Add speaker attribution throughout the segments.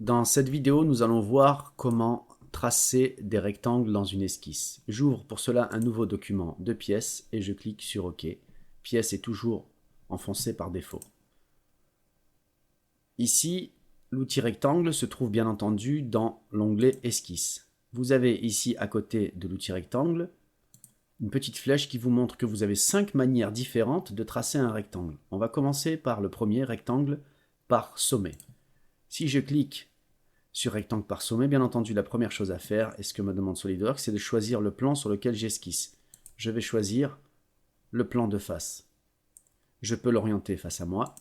Speaker 1: Dans cette vidéo, nous allons voir comment tracer des rectangles dans une esquisse. J'ouvre pour cela un nouveau document de pièces et je clique sur OK. Pièce est toujours enfoncée par défaut. Ici, l'outil rectangle se trouve bien entendu dans l'onglet Esquisse. Vous avez ici à côté de l'outil rectangle une petite flèche qui vous montre que vous avez 5 manières différentes de tracer un rectangle. On va commencer par le premier rectangle par sommet. Si je clique sur rectangle par sommet, bien entendu, la première chose à faire, et ce que me demande SolidWorks, c'est de choisir le plan sur lequel j'esquisse. Je vais choisir le plan de face. Je peux l'orienter face à moi,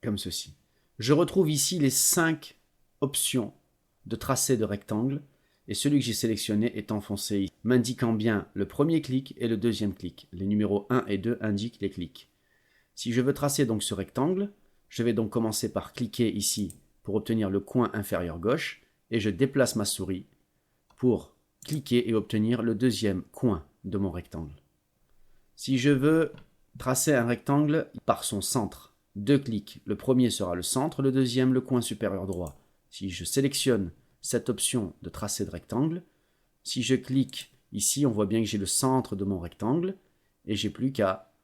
Speaker 1: comme ceci. Je retrouve ici les 5 options de tracé de rectangle, et celui que j'ai sélectionné est enfoncé ici, m'indiquant bien le premier clic et le deuxième clic. Les numéros 1 et 2 indiquent les clics. Si je veux tracer donc ce rectangle, je vais donc commencer par cliquer ici pour obtenir le coin inférieur gauche et je déplace ma souris pour cliquer et obtenir le deuxième coin de mon rectangle. Si je veux tracer un rectangle par son centre, 2 clics, le premier sera le centre, le deuxième le coin supérieur droit. Si je sélectionne cette option de tracer de rectangle, si je clique ici, on voit bien que j'ai le centre de mon rectangle et j'ai plus qu'à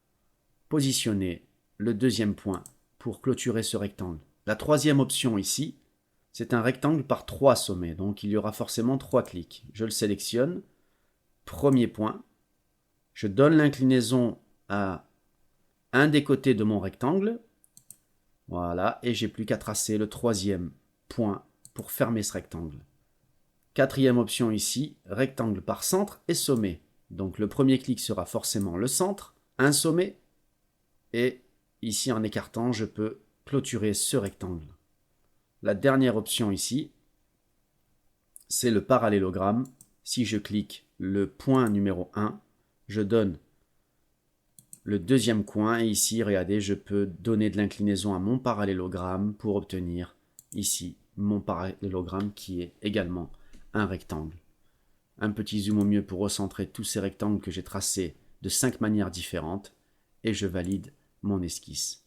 Speaker 1: positionner le deuxième point pour clôturer ce rectangle. La troisième option ici, c'est un rectangle par 3 sommets, donc il y aura forcément 3 clics. Je le sélectionne, premier point, je donne l'inclinaison à un des côtés de mon rectangle, voilà, et j'ai plus qu'à tracer le troisième point pour fermer ce rectangle. Quatrième option ici, rectangle par centre et sommet. Donc le premier clic sera forcément le centre, un sommet, et ici en écartant, je peux clôturer ce rectangle. La dernière option ici, c'est le parallélogramme. Si je clique le point numéro 1, je donne le deuxième coin et ici, regardez, je peux donner de l'inclinaison à mon parallélogramme pour obtenir ici mon parallélogramme qui est également un rectangle. Un petit zoom au mieux pour recentrer tous ces rectangles que j'ai tracés de 5 manières différentes et je valide mon esquisse.